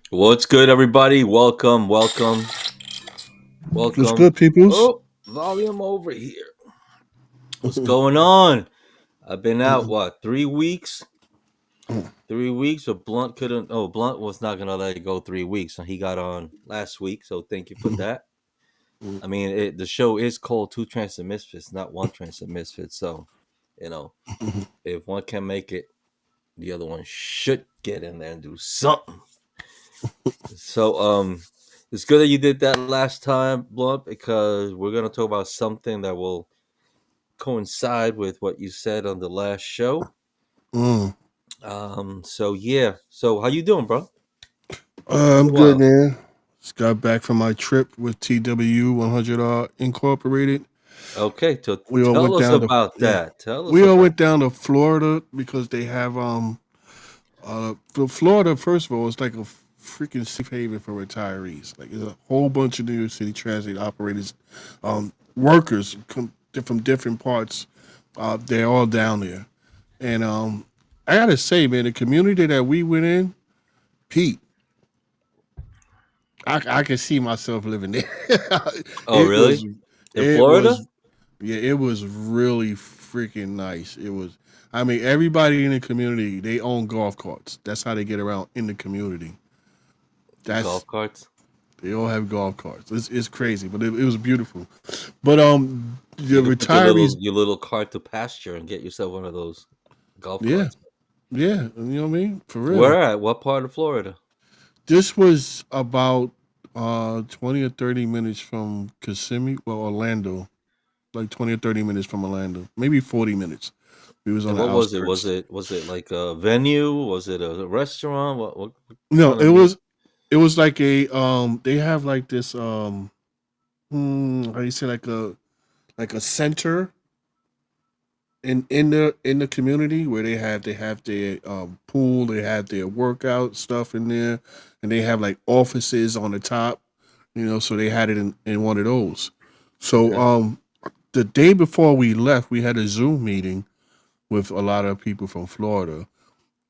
What's good, everybody? Welcome, What's welcome. good, peoples? Oh, volume over here. What's going on? I've been out, what, 3 weeks? 3 weeks, but Blunt couldn't. Oh, Blunt was not going to let it go 3 weeks. So he got on last week. So thank you for that. I mean, the show is called Two Transit Misfits, not One Transit Misfits. So, you know, if one can make it, the other one should get in there and do something. So, it's good that you did that last time, Blunt, because we're gonna talk about something that will coincide with what you said on the last show. Mm. So yeah. So how you doing, bro? Been I'm a good, while. man. Just got back from my trip with TWU 100 Incorporated. Okay, so We all tell went us down to about yeah. that. Tell us We all about. went down to Florida because they have Florida. First of all, it's like a freaking safe haven for retirees. Like there's a whole bunch of New York City transit operators, workers from different parts. They're all down there, and I gotta say, man, the community that we went in, Pete. I can see myself living there. Oh, it was really? In it was Florida? yeah, it was really freaking nice. It was I mean everybody in the community, they own golf carts. That's how they get around in the community. That's Golf carts. they all have golf carts. It's crazy, but it was beautiful. But the You could put your retirees, little cart to pasture and get yourself one of those golf yeah, carts. yeah, you know what I mean? For real. Where at? What part of Florida? This was about 20 or 30 minutes from Kissimmee, well Orlando, like 20 or 30 minutes from Orlando, maybe 40 minutes. We was on And the what was it? Was outskirts. it was it like a venue? Was it a restaurant? What No, kind of music? it was like a they have like this how do you say like a center in the community where they have their pool, they have their workout stuff in there, and they have like offices on the top, so they had it in one of those. So Okay. the day before we left, we had a Zoom meeting with a lot of people from Florida,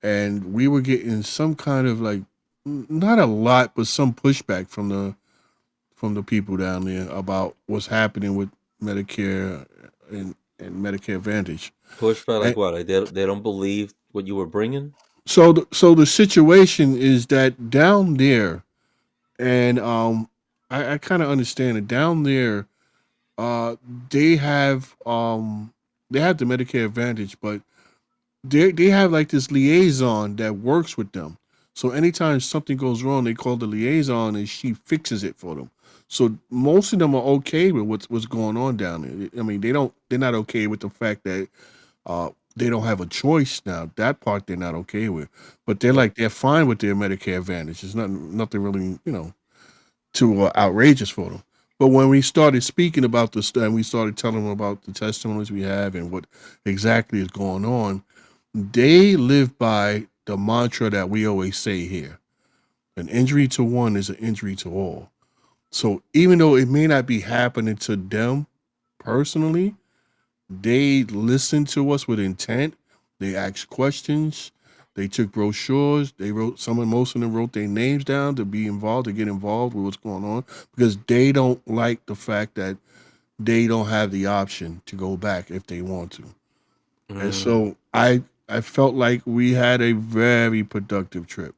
and we were getting some kind of like not a lot, but some pushback from the people down there about what's happening with Medicare and Medicare Advantage. Pushback like And what? Like they don't believe what you were bringing. so the situation is that down there, and I kind of understand it down there. Uh, they have they have the Medicare Advantage, but they have like this liaison that works with them. So anytime something goes wrong, they call the liaison and she fixes it for them. So most of them are okay with what's going on down there. I mean, they're not okay with the fact that they don't have a choice now. That part they're not okay with, but Yeah. they're fine with their Medicare Advantage. It's nothing really too outrageous for them. But when we started speaking about this, and we started telling them about the testimonies we have and what exactly is going on, they live by the mantra that we always say here: an injury to one is an injury to all. So even though it may not be happening to them personally, they listen to us with intent. They asked questions. They took brochures. They wrote most of them wrote their names down to be involved, to get involved with what's going on because they don't like the fact that they don't have the option to go back if they want to. And Mm. so I felt like we had a very productive trip.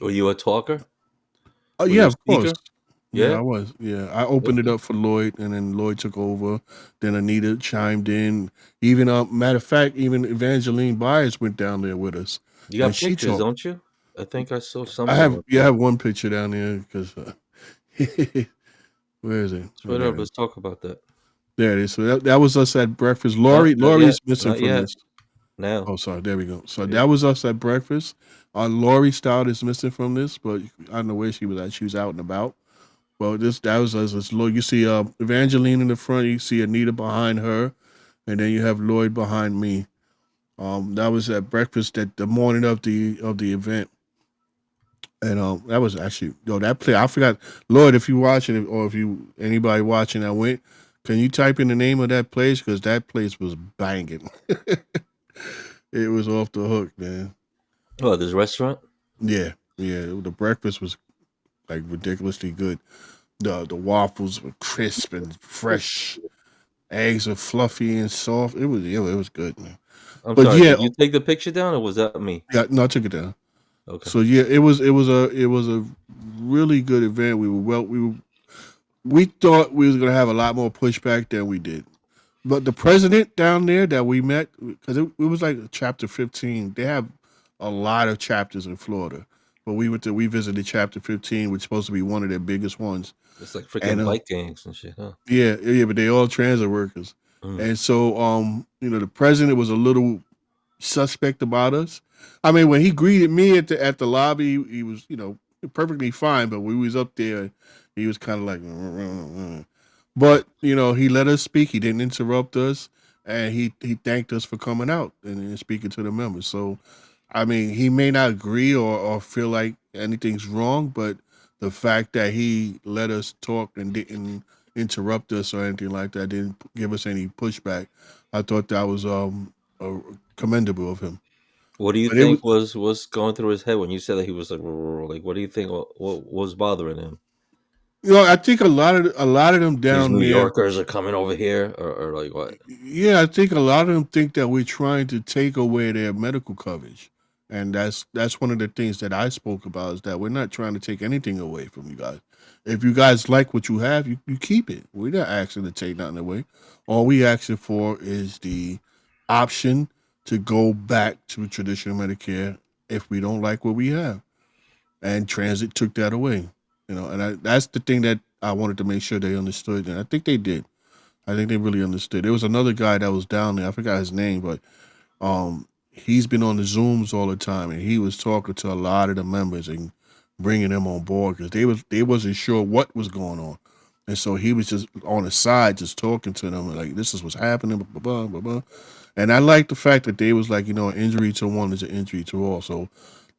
Were you a talker? Oh Were yeah, you a of course. speaker? Yeah, Yeah. I was. Yeah, I opened it Okay. up for Lloyd, and then Lloyd took over. Then Anita chimed in. Even matter of fact, even Evangeline Byers went down there with us, You and got she pictures, talked. don't you? I think I saw something like I that. have one picture down there because where is it? Oh, Spread there up. it is. Let's talk about that. There it is. So that was us at breakfast. No, not yet. Lori's missing Not from yet. this. Now. Oh, sorry. There we go. So Yeah. that was us at breakfast. Lori Stout is missing from this, but I don't know where she was at. She was out and about. Well, that was us. It's Lloyd. You see Evangeline in the front. You see Anita behind her, and then you have Lloyd behind me. That was at breakfast at the morning of the event, and that was actually that play. I forgot, Lloyd, if you watching it or if you anybody watching that went, can you type in the name of that place because that place was banging. It was off the hook, man. Oh, this restaurant. Yeah, yeah. The breakfast was like ridiculously good. The waffles were crisp and fresh. Eggs were fluffy and soft. It was good, man. I'm But sorry. yeah, Did you take the picture down, or was that me? yeah, no, I took it down. Okay. So yeah, it was a really good event. We thought we was gonna have a lot more pushback than we did. But the president down there that we met, because it was like chapter 15. They have a lot of chapters in Florida, but we visited chapter 15, which is supposed to be one of their biggest ones. It's like And freaking bike gangs and shit, huh? yeah, but they all transit workers. Mm. And so the president was a little suspect about us. I mean, when he greeted me at the lobby, he was perfectly fine. But when we was up there, he was kind of like, but he let us speak. He didn't interrupt us, and he thanked us for coming out and speaking to the members. So, I mean, he may not agree or feel like anything's wrong, but the fact that he let us talk and didn't interrupt us or anything like that, didn't give us any pushback, I thought that was commendable of him. What do you But it was, think was going through his head when you said that he was like? What do you think? What was bothering him? I think a lot of them These down New there, Yorkers are coming over here, or like what? yeah, I think a lot of them think that we're trying to take away their medical coverage, and that's one of the things that I spoke about is that we're not trying to take anything away from you guys. If you guys like what you have, you keep it. We're not asking to take nothing away. All we asking for is the option to go back to traditional Medicare if we don't like what we have. And transit took that away, and that's the thing that I wanted to make sure they understood, and I think they did. I think they really understood. There was another guy that was down there. I forgot his name, but he's been on the Zooms all the time, and he was talking to a lot of the members and bringing them on board because they wasn't sure what was going on, and so he was just on the side, just talking to them like this is what's happening, blah blah blah blah. And I like the fact that they was like, an injury to one is an injury to all, so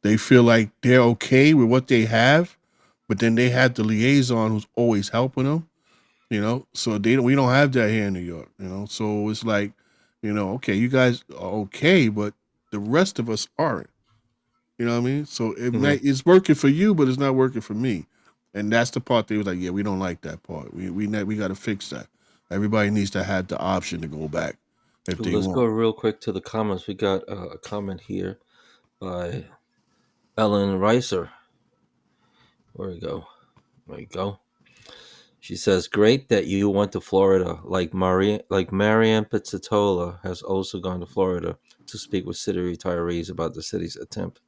they feel like they're okay with what they have, but then they have the liaison who's always helping them, so we don't have that here in New York, so it's like, okay, you guys are okay, but the rest of us aren't, what I mean? So Hmm. it's working for you, but it's not working for me, and that's the part they was like, yeah, we don't like that part. We got to fix that. Everybody needs to have the option to go back if they Let's go want. real quick to the comments. We got a comment here by Ellen Reiser. Where we go? There you go. She says, "Great that you went to Florida. Like Marianne Pizzatola has also gone to Florida to speak with city retirees about the city's attempt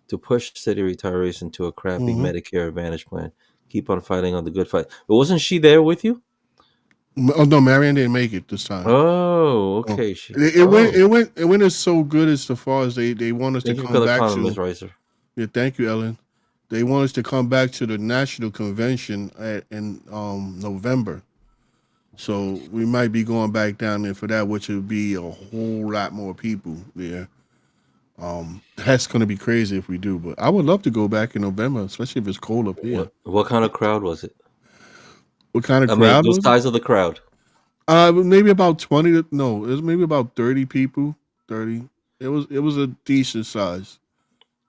to push city retirees into a crappy Hmm. Medicare Advantage plan. Keep on fighting on the good fight." But wasn't she there with you? Oh no, Marianne didn't make it this time. Oh, Oh, okay. it went Oh, as so good as far as they want us to thank you for come the back comment, to. Miss Reiser. Yeah, thank you, Ellen. They want us to come back to the national convention in November. So we might be going back down there for that, which would be a whole lot more people there. That's going to be crazy if we do, but I would love to go back in November, especially if it's cold up here. What kind of crowd was it? What kind of I mean, crowd the was it? size of the crowd. Maybe about 20. No, it was maybe about 30 people. 30. It was a decent size.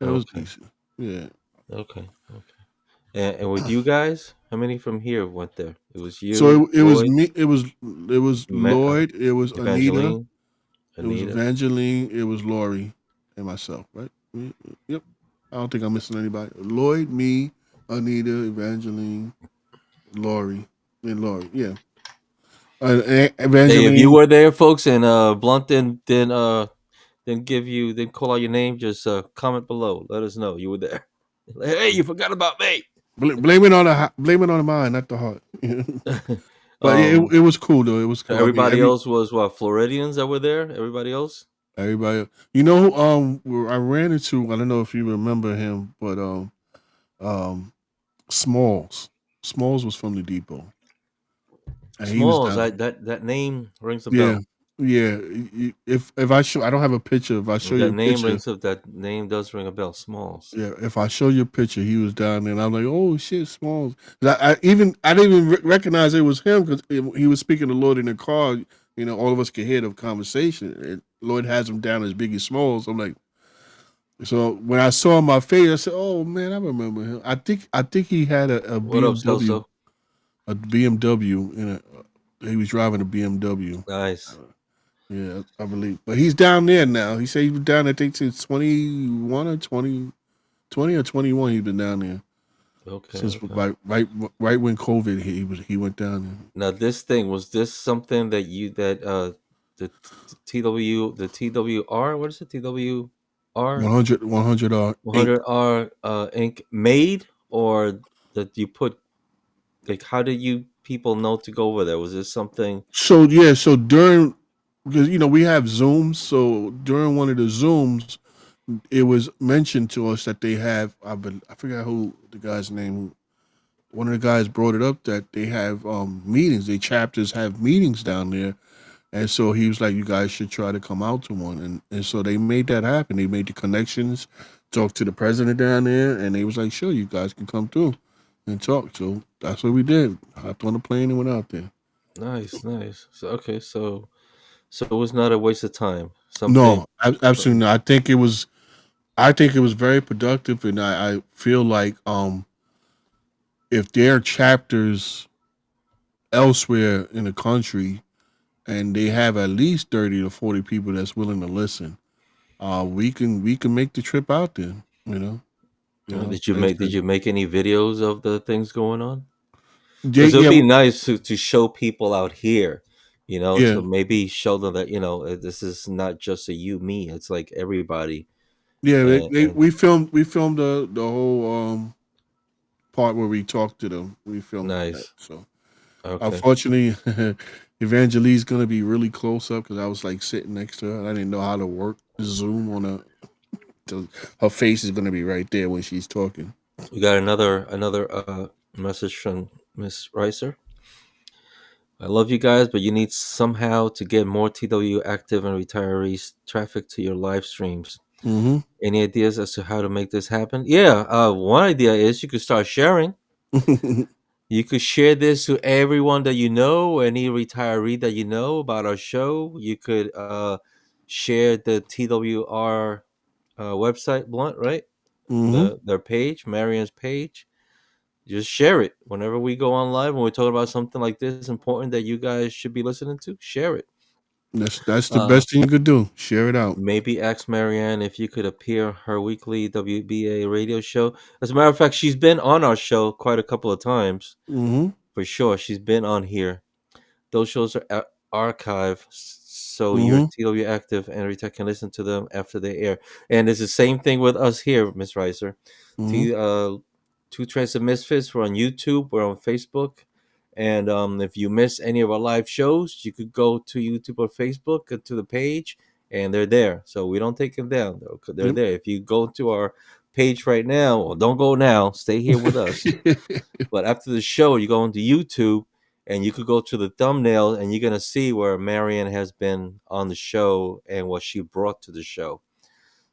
It was Okay, decent. Yeah. okay, okay. And with you guys, how many from here went there? It was So you, it was Lloyd, me. It was Lloyd. It was Anita. Evangeline, It was Anita. Evangeline. It was Lori, and myself. Right? Yep. I don't think I'm missing anybody. Lloyd, me, Anita, Evangeline, Lori, and Lori. Yeah. Hey, if you Evangeline. were there, folks, and Blunt didn't call out your name, just comment below. Let us know you were there. Hey, you forgot about me. Blame it on the mind, not the heart. But yeah, it, um, it was cool though. It was cool. I mean, everybody else was what, Floridians that were there. Everybody else. everybody. Where I ran into. I don't know if you remember him, but um, Smalls. Smalls was from the depot, and he was Smalls, down. that name rings a Yeah, bell. yeah. If I show, I don't have a picture. If I show you a picture, That name does ring a bell. Smalls. yeah. If I show you a picture, he was down there, and I'm like, oh shit, Smalls. I didn't even recognize it was him because he was speaking to Lloyd in the car. All of us could hear the conversation. And Lloyd has him down as Biggie Smalls. I'm like, So when I saw my face, I said, "Oh man, I remember him." I think he had a What up, BMW, Celso? a BMW in a. He was driving a BMW. Nice. Yeah, I believe. But he's down there now. He said he was down there, I think, since 21 or 20 or 21. He's been down there Okay, since okay. right when COVID hit. He went down there. Now this thing, was this something that the TWR, what is it, TWR 100 Inc. 100R Inc. made, or that you put, like, how did you people know to go over there? Was this something So yeah, so during because we have Zooms. So during one of the Zooms, it was mentioned to us that they have. I forgot who the guy's name. One of the guys brought it up that they have meetings. They chapters have meetings down there, and so he was like, "You guys should try to come out to one." And so they made that happen. They made the connections, talked to the president down there, and they was like, "Sure, you guys can come through and talk." So that's what we did. Hopped on the plane and went out there. nice, nice? So okay, so it was not a waste of time. Something. No, absolutely not. I think it was very productive, and I feel like if there are chapters elsewhere in the country and they have at least 30 to 40 people that's willing to listen, we can make the trip out there. Like I Did said, you make any videos of the things going on? yeah, Because it would yeah, be nice to show people out here, yeah, to maybe show them that this is not just a you me. It's like everybody. yeah. And We filmed the whole part where we talked to them. We filmed that. nice. So Okay. unfortunately, Evangeline's gonna be really close up because I was like sitting next to her. And I didn't know how to work Zoom on a. So her face is gonna be right there when she's talking. We got another message from Miss Reiser. I love you guys, but you need somehow to get more TW active and retirees traffic to your live streams. Mm-hmm. Any ideas as to how to make this happen? Yeah, one idea is you could start sharing. You could share this to everyone that you know, any retiree that you know about our show. You could share the TWR website, Blunt, right? Mm-hmm. Their page, Marion's page. Just share it whenever we go on live when we're talking about something like this important that you guys should be listening to. Share it. That's the Uh, best thing you could do. Share it out. Maybe ask Marianne if you could appear her weekly WBA radio show. As a matter of fact, she's been on our show quite a couple of times. Mm-hmm. For sure, she's been on here. Those shows are archived, so your Mm-hmm. TW active and Rita can listen to them after they air. And it's the same thing with us here, Miss Reiser. Mm-hmm. T Two Trains of Misfits. We're on YouTube. We're on Facebook. And if you miss any of our live shows, you could go to YouTube or Facebook to the page, and they're there. So we don't take them down. They're Yep. there. If you go to our page right now, or don't go now, stay here with us. But after the show, you go into YouTube and you could go to the thumbnail and you're going to see where Marion has been on the show and what she brought to the show.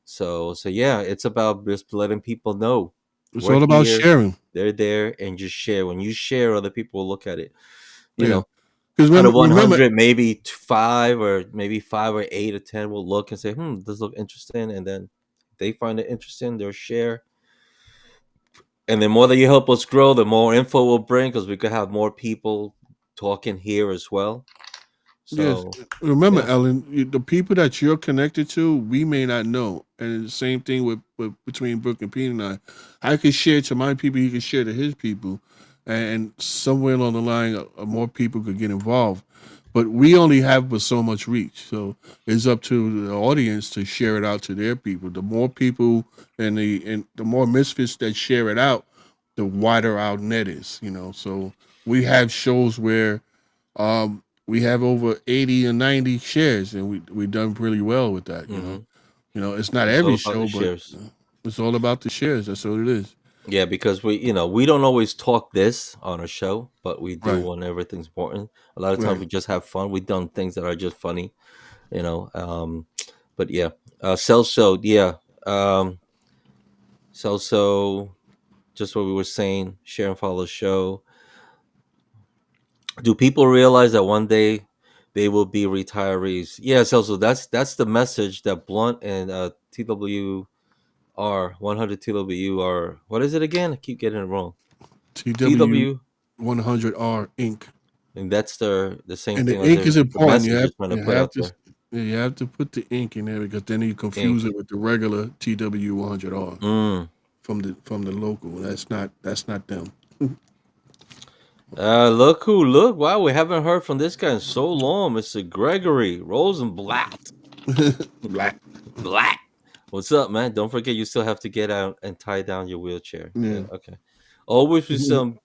So yeah, it's about just letting people know It's we're all about here, sharing. they're there, and just share. When you share, other people will look at it. You Yeah. know, Because out of remember, 100, maybe five, or maybe 5 or 8 or 10 will look and say, this look interesting. And then they find it interesting, they'll share. And the more that you help us grow, the more info we'll bring, because we could have more people talking here as well. yes, So remember, yeah. Ellen, the people that you're connected to, we may not know, and the same thing with between Brooke and Pete and I. I could share to my people, he could share to his people, and somewhere along the line, more people could get involved. But we only have but so much reach, so it's up to the audience to share it out to their people. The more people and the more misfits that share it out, the wider our net is. So we have shows where we have over 80 or 90 shares, and we done really well with that. Hmm. It's not It's all every about the show, but shares. it's all about the shares. That's what it is. Yeah, because we don't always talk this on a show, but we do Right, when everything's important. A lot of times right. we just have fun. We've done things that are just funny, you know. But yeah, Celso, yeah, Celso, just what we were saying, share and follow the show. Do people realize that one day they will be retirees? Yeah, Celso, that's the message that Blunt and TW R 100 TWU R. What is it again? I keep getting it wrong. TW TW, 100R ink. and that's the same And the thing as ink is the important. message is trying to You put have out to there. you have to put the ink in there because then you confuse Ink. it with the regular TW 100R Mm. from the local. That's not them. Look. Wow, we haven't heard from this guy in so long, Mr. Gregory Rosenblatt. Black. Black. What's up, man? Don't forget you still have to get out and tie down your wheelchair. Yeah. Yeah, okay. Always with some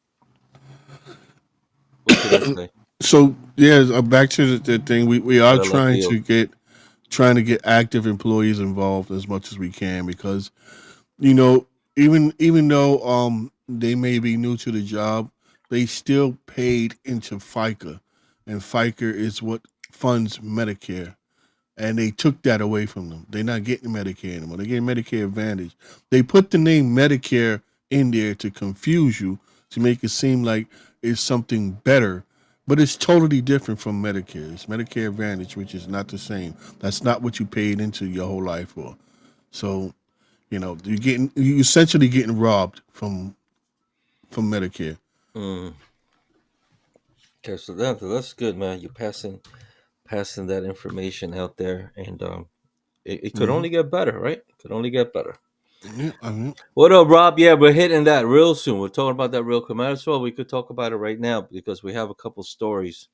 what could I say? So yeah, back to the thing. We are Para la deal. trying to get active employees involved as much as we can because you know even though they may be new to the job, they still paid into FICA, and FICA is what funds Medicare, and they took that away from them. They're not getting Medicare anymore. They're getting Medicare Advantage. They put the name Medicare in there to confuse you, to make it seem like it's something better, but it's totally different from Medicare. It's Medicare Advantage, which is not the same. That's not what you paid into your whole life for. So, you essentially getting robbed from Medicare. Mm. Okay, so that's good, man. You're passing that information out there, and it could Hmm. only get better, right? It could only get better. Yeah, I mean, What up, Rob? Yeah, we're hitting that real soon. We're talking about that real quick. Might as well we could talk about it right now because we have a couple stories.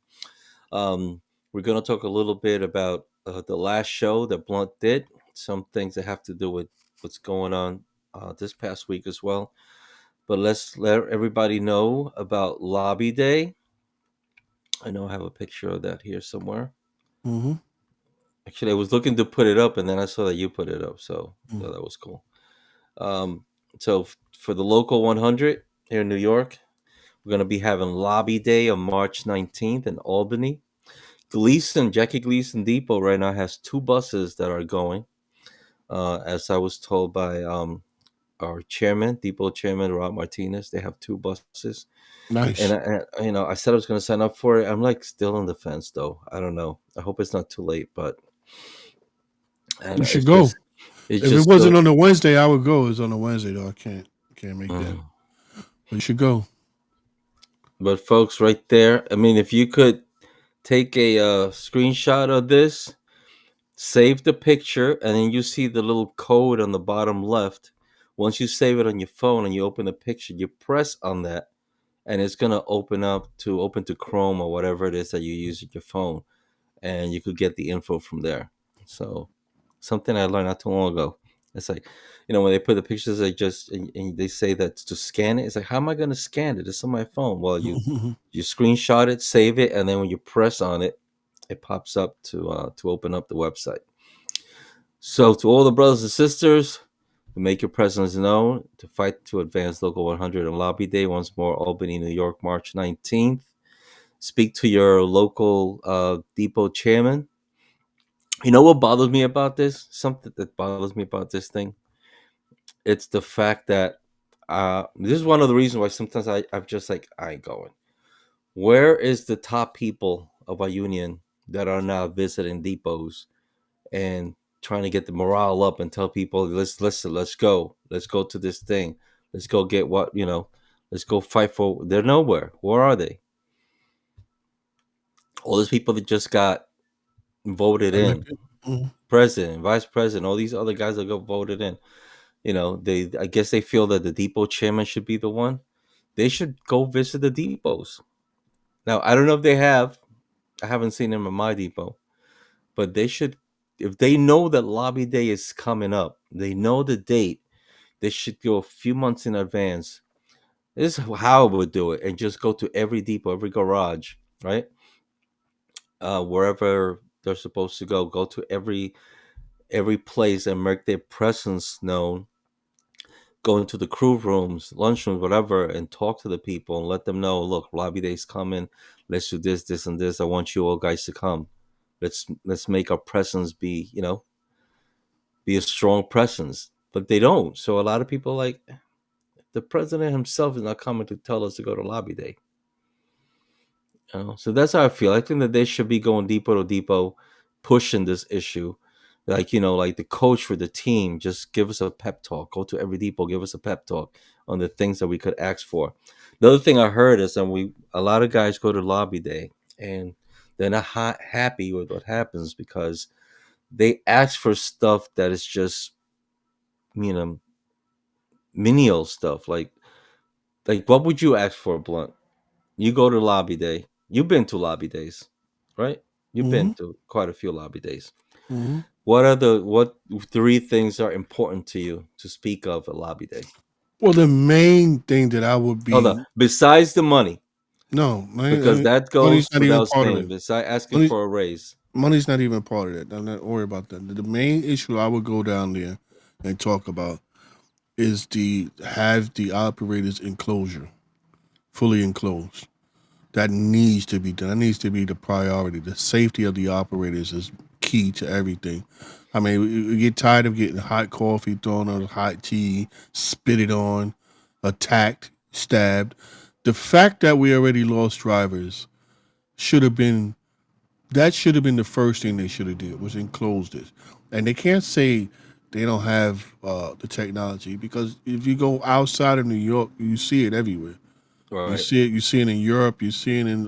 Um, we're gonna talk a little bit about the last show that Blunt did. Some things that have to do with what's going on this past week as well. But let's let everybody know about Lobby Day. I know I have a picture of that here somewhere. hmm Actually, I was looking to put it up, and then I saw that you put it up, so that was cool. Um, so for the local 100 here in New York, we're gonna be having Lobby Day on March 19th in Albany. Jackie Gleason Depot right now has two buses that are going. As I was told by our chairman, Depot chairman Rob Martinez, they have two buses. And nice. I said I was going to sign up for it. I'm like still on the fence though. I don't know. I hope it's not too late, but and You should it's go. just it's If it just wasn't on a Wednesday, I would go. It's on a Wednesday though. I can't make that. mm. But you should go. But folks, right there. I mean, if you could take a screenshot of this, save the picture, and then you see the little code on the bottom left. Once you save it on your phone and you open the picture, you press on that, and it's gonna open to Chrome or whatever it is that you use with your phone, and you could get the info from there. So something I learned not too long ago. It's like, when they put the pictures, they just and they say that to scan it. It's like, how am I gonna scan it? It's on my phone. Well, you screenshot it, save it, and then when you press on it, it pops up to open up the website. So, to all the brothers and sisters who make your presence known, to fight to advance Local 100 on Lobby Day once more, Albany, New York, March 19th. Speak to your local depot chairman. You know what bothers me about this? Something that bothers me about this thing. It's the fact that this is one of the reasons why sometimes I'm just like, I ain't going. Where is the top people of our union that are now visiting depots and trying to get the morale up and tell people, let's listen, let's go to this thing, let's go get let's go fight for. They're nowhere. Where are they? All those people that just got voted in, Elected. Mhm. president, vice president, all these other guys that got voted in. They I guess they feel that the depot chairman should be the one. They should go visit the depots. Now I don't know if they have. I haven't seen them in my depot, but they should. If they know that lobby day is coming up, they know the date. They should go a few months in advance. This is how I would do it, and just go to every depot, every garage, right? Wherever they're supposed to go, go to every place and make their presence known. Go into the crew rooms, lunchrooms, whatever, and talk to the people and let them know, look, lobby day's coming. Let's do this, this, and this. I want you all guys to come. Let's make our presence be a strong presence. But they don't. So a lot of people like the president himself is not coming to tell us to go to lobby day. So that's how I feel. I think that they should be going depot to depot, pushing this issue, Like, like the coach for the team, just give us a pep talk. Go to every depot, give us a pep talk on the things that we could ask for. The other thing I heard is that a lot of guys go to lobby day and they're not happy with what happens because they ask for stuff that is just, you know menial stuff. Like what would you ask for, Blunt? You go to lobby day. You've been to lobby days, right? You've been Hmm. to quite a few lobby days. Hmm. What three things are important to you to speak of at lobby day? Well, the main thing that I would Oh, no, be besides the money, no, I because mean, that money's goes not even without part of saying. it. Besides asking Money, for a raise, money's not even part of that. I'm not worried about that. The main issue I would go down there and talk about is the have the operators enclosure fully enclosed. That needs to be done. That needs to be the priority. The safety of the operators is key to everything. I mean, we get tired of getting hot coffee thrown on hot tea, spitted on, attacked, stabbed. The fact that we already lost drivers should have been that should have been the first thing they should have did was enclose this. And they can't say they don't have the technology because if you go outside of New York, you see it everywhere. You right? see it. You see it in Europe. You see it in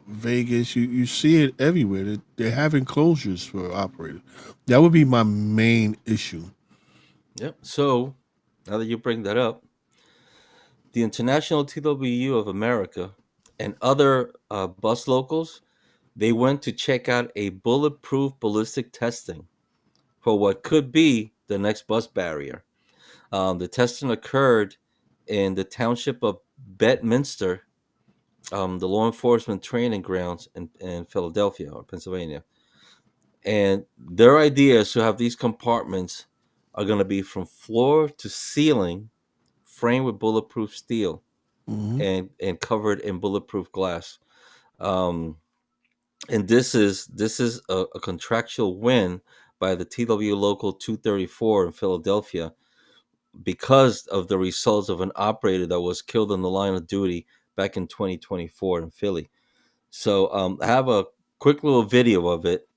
Vegas. You see it everywhere. They have enclosures for operators. That would be my main issue. Yep. So now that you bring that up, the International TWU of America and other bus locals, they went to check out a bulletproof ballistic testing for what could be the next bus barrier. The testing occurred in the township of Bedminster, the law enforcement training grounds in Philadelphia or Pennsylvania. And their idea is to have these compartments are going to be from floor to ceiling, framed with bulletproof steel Hmm. and covered in bulletproof glass. Um, and this is a contractual win by the TW Local 234 in Philadelphia because of the results of an operator that was killed in the line of duty back in 2024 in Philly. So I have a quick little video of it.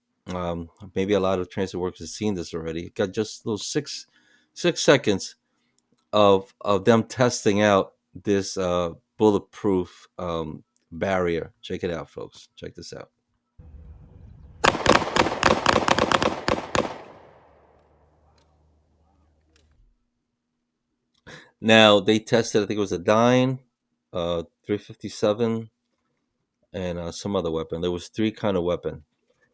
Maybe a lot of transit workers have seen this already. It got just those 6 seconds of them testing out this bulletproof barrier. Check it out, folks. Check this out. Now they tested. I think it was a Dine, 357, and some other weapon. There was three kind of weapon.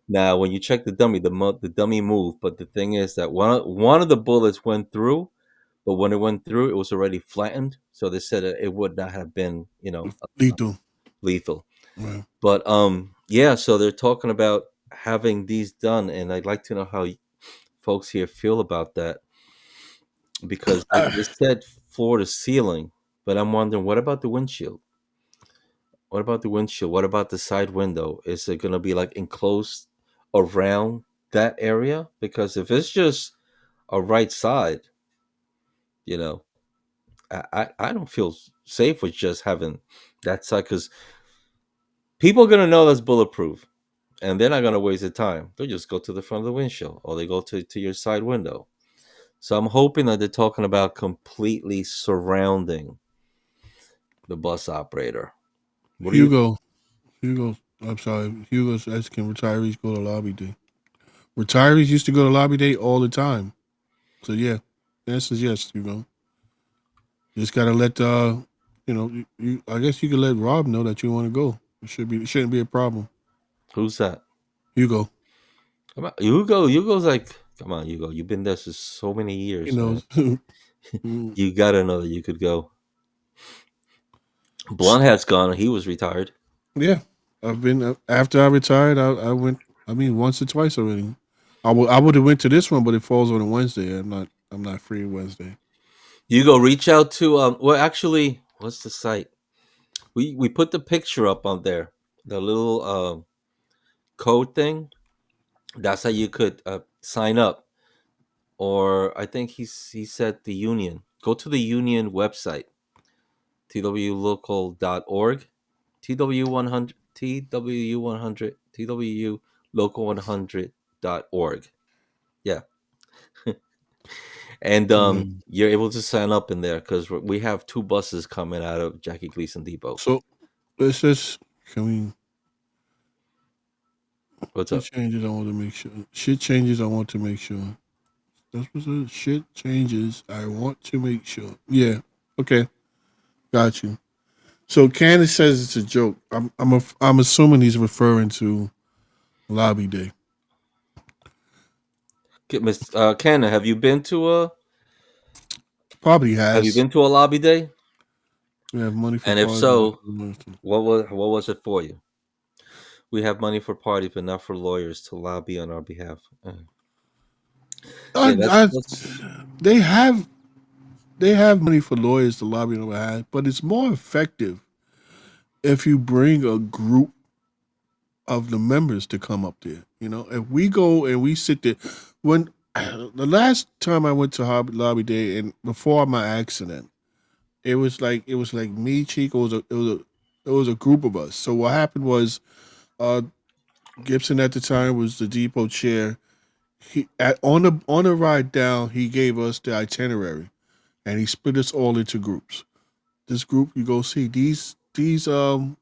Now, when you check the dummy, the dummy moved, but the thing is that one of the bullets went through, but when it went through, it was already flattened. So they said it would not have been, Lethal. lethal. Right. But yeah. So they're talking about having these done, and I'd like to know how folks here feel about that because they said floor to ceiling, but I'm wondering what about the windshield? What about the windshield? What about the side window? Is it going to be like enclosed around that area? Because if it's just a right side, you know, I don't feel safe with just having that side because people are going to know that's bulletproof and they're not going to waste their time. They'll just go to the front of the windshield or they go to your side window. So I'm hoping that they're talking about completely surrounding the bus operator. What do you think? Hugo. Hugo. I'm sorry. Hugo's asking retirees go to lobby day. Retirees used to go to lobby day all the time. So yeah, the answer is yes. Hugo. You just gotta let I guess you could let Rob know that you want to go. It shouldn't be a problem. Who's that? Hugo. Come on, Hugo. Hugo's like, come on, Hugo. You've been there for so many He years, man. knows. Mm. You gotta know that you could go. Blunt has gone. He was retired. Yeah, I've been after I retired. I went. I mean, once or twice already. I would have went to this one, but it falls on a Wednesday. I'm not free Wednesday. Hugo, reach out to well, actually, what's the site? We put the picture up on there. The little code thing. That's how you could sign up. Or I think he said the union. Go to the union website, twlocal.org, TW100, TWU100, TWU Local 100 bulletproof.org. Yeah, and Mm. you're able to sign up in there because we have two buses coming out of Jackie Gleason Depot. So let's just can we What's shit up? changes? I want to make sure. Shit changes. I want to make sure. That's what it is. Shit changes. I want to make sure. Yeah. Okay. Got you. So Candace says it's a joke. I'm assuming he's referring to Lobby Day. Miss Canna, Probably have you has. been to a lobby day? We have money for And if parties. so, what was it for you? We have money for parties, but not for lawyers to lobby on our behalf. I, Yeah, that's I, that's they have money for lawyers to lobby on behalf, but it's more effective if you bring a group of the members to come up there. You know, if we go and we sit there, when the last time I went to Lobby Day and before my accident, it was like me, Chico. It was a group of us. So what happened was, uh, Gibson at the time was the depot chair. On the ride down, he gave us the itinerary, and he split us all into groups. This group you go see these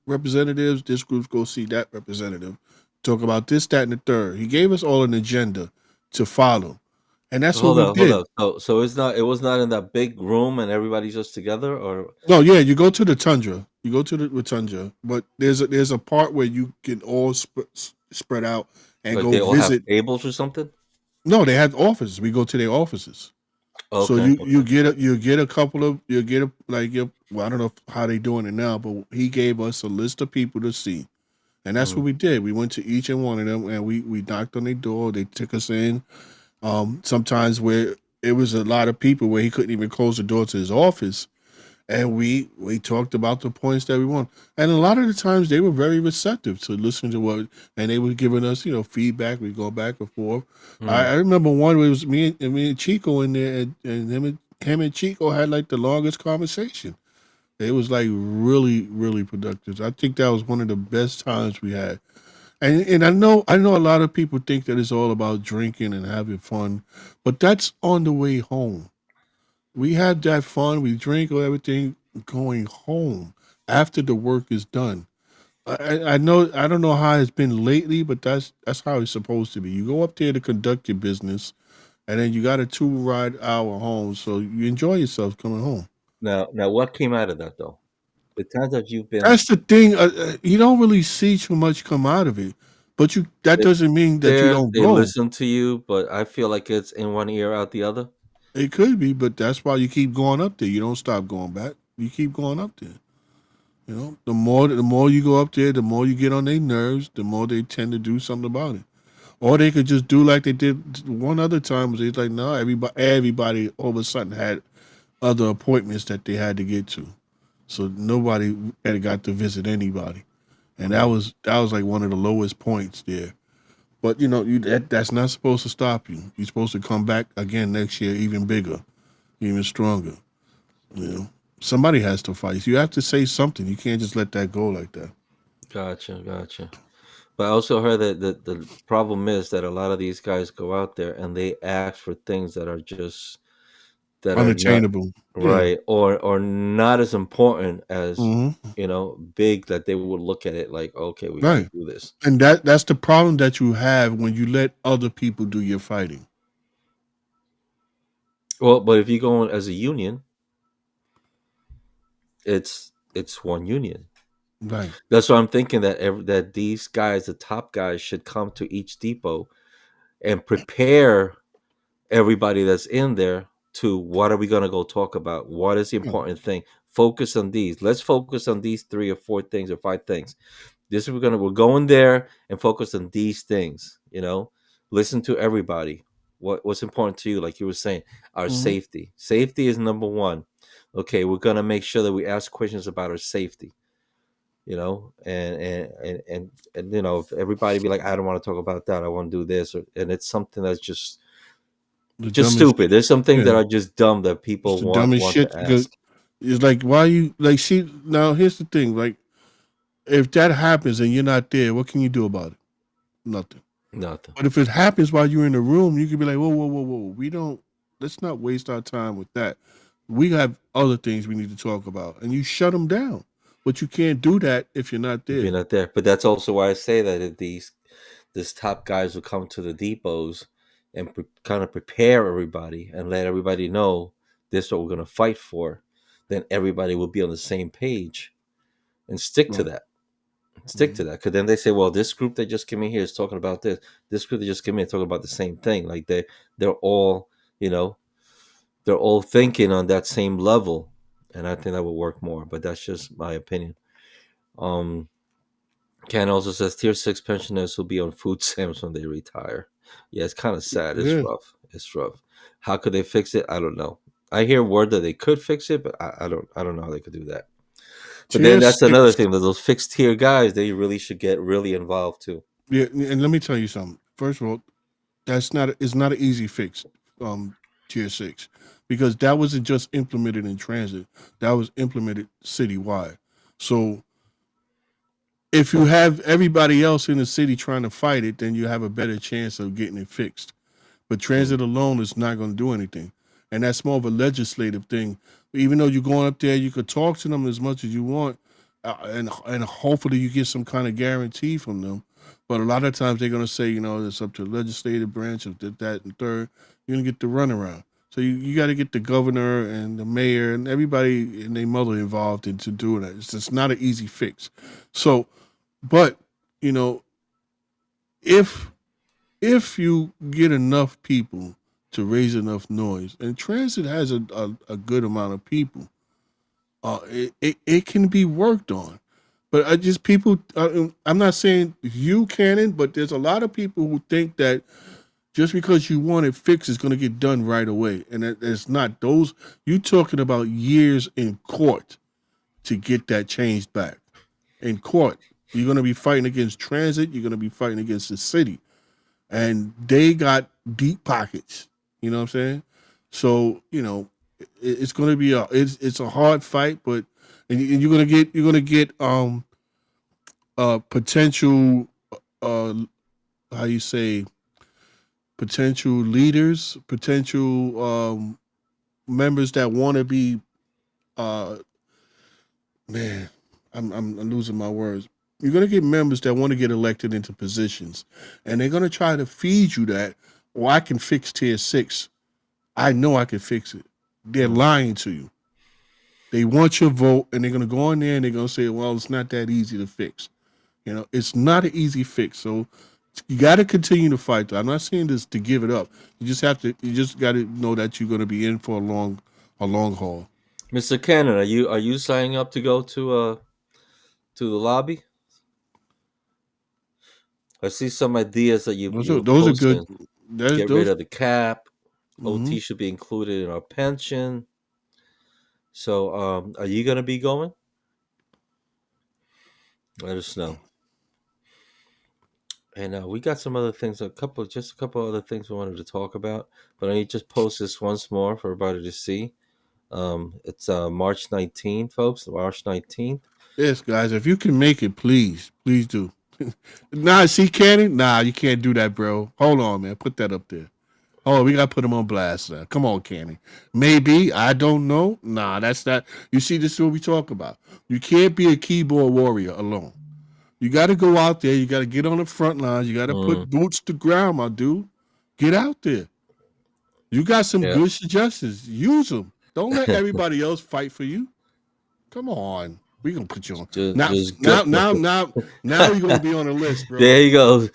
representatives. This group go see that representative. Talk about this, that, and the third. He gave us all an agenda to follow, and that's what hold we up, hold did. up. So it was not in that big room and everybody's just together, or No, yeah, you go to the tundra. You go to the tundra, but there's a part where you can all spread out and like go they all have visit. tables or something? No, they have offices. We go to their offices. So Okay, you okay. get a couple of you get a like you well, I don't know how they doing it now, but he gave us a list of people to see, and that's what Mhm. we did. We went to each and one of them, and we knocked on their door. They took us in. Sometimes where it was a lot of people where he couldn't even close the door to his office, and we talked about the points that we want. And a lot of the times they were very receptive to listening to what, and they were giving us feedback. We go back and forth. I Hmm. remember one where it was me and Chico in there, and him and Chico had like the longest conversation. It was like really really productive. I think that was one of the best times we had. And I know a lot of people think that it's all about drinking and having fun, but that's on the way home. We have that fun. We drink or everything going home after the work is done. I know I don't know how it's been lately, but that's how it's supposed to be. You go up there to conduct your business, and then you got a 2 ride hour home, so you enjoy yourself coming home. Now, what came out of that though? The times that you've been That's the thing. You don't really see too much come out of it, but that they doesn't mean that you there, don't they grow. listen to you, but I feel like it's in one ear out the other. It could be, but that's why you keep going up there. You don't stop going back. You keep going up there. The more you go up there, the more you get on their nerves, the more they tend to do something about it. Or they could just do like they did one other time. Was it's like no, everybody all of a sudden had other appointments that they had to get to, so nobody had got to visit anybody, and that Mm. was that was like one of the lowest points there. But that's not supposed to stop you. You're supposed to come back again next year, even bigger, even stronger. You know, somebody has to fight. You have to say something. You can't just let that go like that. Gotcha, gotcha. But I also heard that the problem is that a lot of these guys go out there and they ask for things that are not Unattainable. Yeah. right, or not as important as Hmm. big, that they would look at it like, okay, we got to Right. do this. And that's the problem that you have when you let other people do your fighting. Well, but if you go in as a union, it's one union. Right. That's why I'm thinking that these guys, the top guys, should come to each depot and prepare everybody that's in there to what are we going to go talk about? What is the Yeah. important thing? Focus on these. Let's focus on these three or four things or five things. This is we're going there and focus on these things. Listen to everybody. What's important to you? Like you were saying, our Hmm. safety. Safety is number one. Okay, we're gonna make sure that we ask questions about our safety. And if everybody be like, I don't want to talk about that, I want to do this, and it's something that's The just dumbest stupid. There's some things yeah. that are just dumb that It's people the want dumbest want to shit. Because ask. it's like why you like see now here's the thing, like if that happens and you're not there, what can you do about it? Nothing. Nothing. But if it happens while you're in the room, you can be like, whoa, whoa, whoa, whoa. We don't. Let's not waste our time with that. We have other things we need to talk about, and you shut them down. But you can't do that if you're not If you're there. not there, but that's also why I say that if these top guys will come to the depots and kind of prepare everybody and let everybody know this is what we're going to fight for, then everybody will be on the same page and stick to Right. that. Stick Mhm. to that, because then they say, well, this group that just came in here is talking about this. This group that just came in is talking about the same thing. Like they're all, you know, they're all thinking on that same level, and I think that would work more. But that's just my opinion. Um, Ken also says tier six pensioners will be on food stamps when they retire. Yeah, it's kind of sad. It's Yeah. rough. It's rough. How could they fix it? I don't know. I hear word that they could fix it, but I don't know how they could do that. But then Tier that's another six. thing that those fixed tier guys, they really should get really involved too. Yeah, and let me tell you something. First of all, that's not it's not an easy fix. Tier six, because that wasn't just implemented in transit. That was implemented citywide. So if you have everybody else in the city trying to fight it, then you have a better chance of getting it fixed. But Mm. transit alone is not going to do anything. And that's more of a legislative thing. Even though you're going up there, you could talk to them as much as you want, and hopefully you get some kind of guarantee from them. But a lot of times they're going to say, it's up to the legislative branch of that and third. You're going to get the runaround. So you got to get the governor and the mayor and everybody and their mother involved into doing that. It's just not an easy fix. So, but you know, if if you get enough people to raise enough noise, and transit has a good amount of people, it can be worked on. But I just people, I'm not saying you Cannon, but there's a lot of people who think that just because you want it fixed, it's going to get done right away, and it's not. Those you talking about years in court to get that changed back in court. You're going to be fighting against transit. You're going to be fighting against the city, and they got deep pockets. You know what I'm saying? So it's going to be it's a hard fight, but and you're gonna get potential uh how you say potential leaders, potential members that want to be uh man, I'm losing my words. You're gonna get members that want to get elected into positions, and they're gonna try to feed you that. Well, I can fix tier six. I know I can fix it. They're Mm. lying to you. They want your vote, and they're gonna go in there and they're gonna say, "Well, it's not that easy to fix." It's not an easy fix. So you got to continue to fight. Though. I'm not saying this to give it up. You just have to. You just got to know that you're gonna be in for a long haul. Mr. Cannon, are you signing up to go to the lobby? I see some ideas that you Those you are were those are good. posting. That Get rid those. of the cap. Mm-hmm. OT should be included in our pension. So, are you gonna be going? Let us know. And we got some other things, just a couple other things we wanted to talk about. But I need to just post this once more for everybody to see. It's March 19th, folks. March 19th. Yes, guys. If you can make it, please do. Nah, see, Cannon. Nah, you can't do that, bro. Hold on, man. Put that up there. Oh, we gotta put him on blast now. Come on, Cannon. Maybe I don't know. Nah, that's not. You see, this is what we talk about. You can't be a keyboard warrior alone. You got to go out there. You got to get on the front lines. You got to Mm, put boots to ground, my dude. Get out there. You got some yeah, good suggestions. Use them. Don't let everybody else fight for you. Come on. We gonna put you on now. just go. Now, now, now, now. You're gonna be on the list, bro. There you go.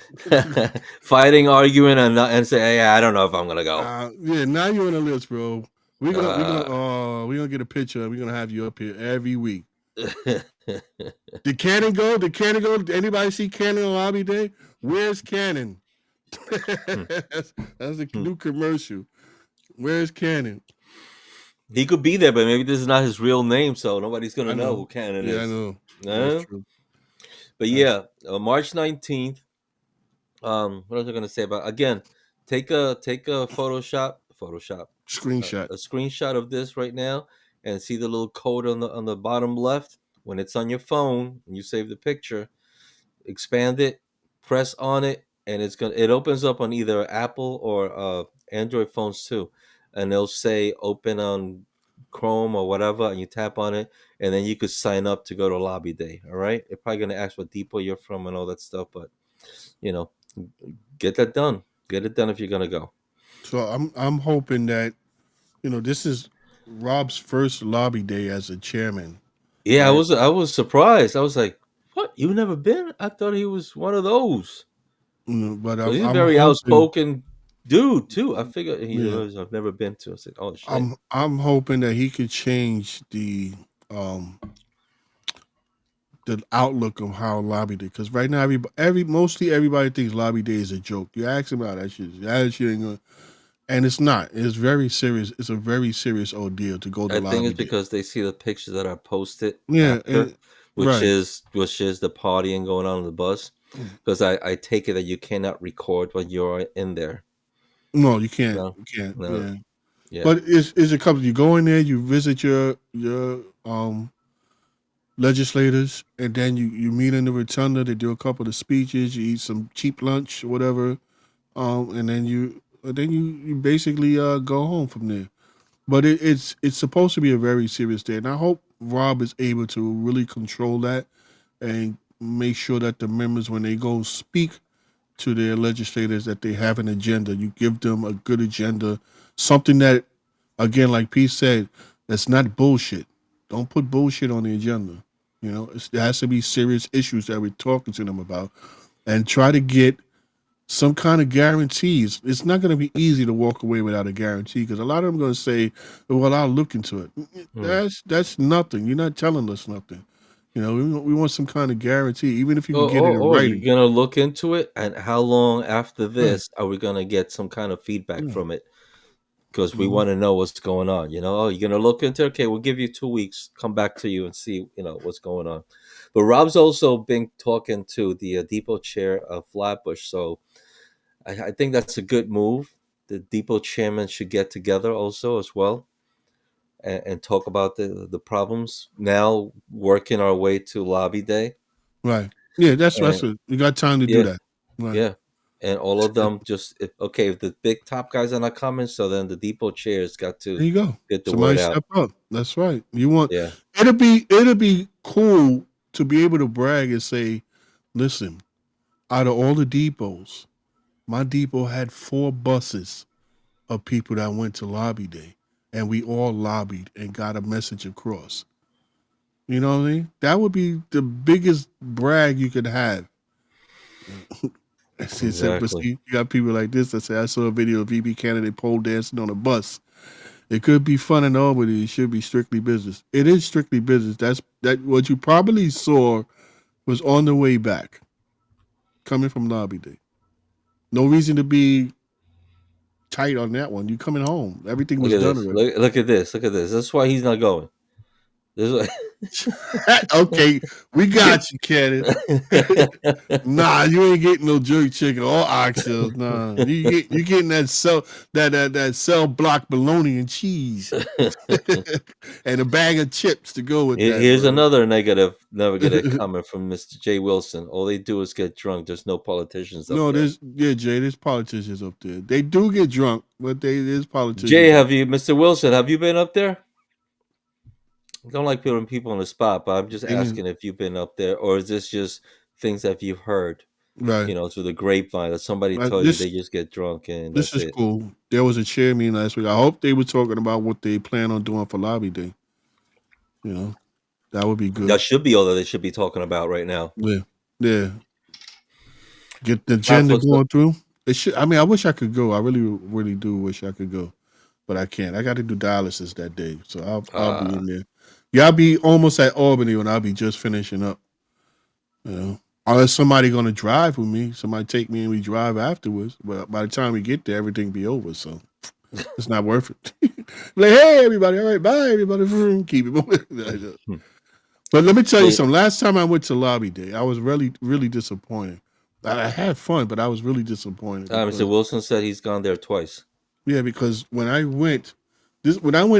Fighting, arguing, and say, "Hey, I don't know if I'm gonna go." Yeah, now you're on the list, bro. Uh, We're gonna get a picture. We're gonna have you up here every week. Did Cannon go? Did Cannon go? Did anybody see Cannon on Lobby Day? Where's Cannon? That's a new commercial. Where's Cannon? he could be there, but maybe this is not his real name, so nobody's gonna I know know. who Cannon Yeah, I is. know. That's No, true. but That's yeah, March 19th. What was I gonna say about again? Take a screenshot. a screenshot of this right now, and see the little code on the bottom left. When it's on your phone and you save the picture, expand it, press on it, and it opens up on either Apple or Android phones too, and they'll say open on Chrome or whatever, and you tap on it, and then you could sign up to go to lobby day. All right, they're probably gonna ask what depot you're from and all that stuff, but you know, get that done. Get it done if you're gonna go. So I'm hoping that this is Rob's first lobby day as a chairman, Yeah, right? I was surprised. I was like, "What? You've never been?" I thought he was one of those. But So he's a I'm very hoping, outspoken dude too. I figured he yeah, was. I've never been to. I said, "Oh shit." I'm hoping that he could change um the outlook of how lobby day, because right now mostly everybody thinks lobby day is a joke. You ask them about that shit ain't gonna, and it's not. It's very serious. It's a very serious ordeal to go to I think lobby it's day. because they see the pictures that are posted Yeah, after, right. which is the partying going on the bus. Because I take it that you cannot record when you're in there. No, you can't. No, You can't. no, Yeah. yeah. But it's a couple. You go in there, you visit your legislators, and then you meet in the rotunda. They do a couple of speeches. You eat some cheap lunch, or whatever, and then you basically go home from there. But it's supposed to be a very serious day, and I hope Rob is able to really control that and make sure that the members, when they go speak to their legislators, that they have an agenda. You give them a good agenda, something that, again, like Pete said, that's not bullshit. Don't put bullshit on the agenda. There has to be serious issues that we're talking to them about, and try to get some kind of guarantees. It's not going to be easy to walk away without a guarantee, because a lot of them are going to say, "Well, I'll look into it." Hmm. That's nothing. You're not telling us nothing. We want some kind of guarantee, even if you can get it in You're writing. gonna look into it, and how long after Right. this are we gonna get some kind of feedback Yeah. from it? Because we Mhm. want to know what's going on. Oh, you're gonna look into it? Okay, we'll give you 2 weeks. Come back to you and see what's going on. But Rob's also been talking to the depot chair of Flatbush, so I think that's a good move. The depot chairman should get together also as well and talk about the problems. Now working our way to lobby day, Right. Yeah, that's and it. You got time to do yeah, that. Right. yeah, and all of them just if the big top guys are not coming, so then the depot chairs got to There you go. get the Somebody word out. step up. That's right. You want Yeah, it'll be cool to be able to brag and say, listen, out of all the depots, my depot had 4 buses of people that went to lobby day, and we all lobbied and got a message across. You know what I mean? That would be the biggest brag you could have. She said, but exactly. see, you got people like this that say, I saw a video of VP candidate pole dancing on a bus. It could be fun and all, but it should be strictly business. It is strictly business. That what you probably saw was on the way back, coming from lobby day. No reason to be tight on that one. You coming home. Everything Look was at done this. already. Look at this. Look at this. That's why he's not going. This Okay, we got you, Kenneth. Nah, you ain't getting no jerk chicken or oxtails. Nah, you getting that cell block bologna and cheese, and a bag of chips to go with that, Here's bro. another negative comment from Mr. J. Wilson. All they do is get drunk. There's no politicians up No, there. there's politicians up there. They do get drunk, but there's Jay, politicians up Mr. Wilson, have you been up there? I don't like putting people on the spot, but I'm just there. asking if you've been up there, or is this just things that you've heard, Right. through the grapevine that somebody Right. told you This they just get drunk and this that's is it. cool. There was a chair meeting last week. I hope they were talking about what they plan on doing for lobby day. You know, that would be good. That should be all that they should be talking about right now. Yeah. Yeah. Get the That's agenda what's going through. It should. I mean, I wish I could go. I really, really do wish I could go, but I can't. I got to do dialysis that day, so I'll be uh in there. Yeah, I'll be almost at Albany when I'll be just finishing up. Unless somebody gonna drive with me, somebody take me and we drive afterwards. But by the time we get there, everything be over. So it's not worth it. Like, hey, everybody, all right, bye, everybody. Keep it moving. But let me tell you well, something. Last time I went to lobby day, I was really, really disappointed. I had fun, but I was really disappointed Mr. because Wilson said he's gone there twice. yeah, because when I went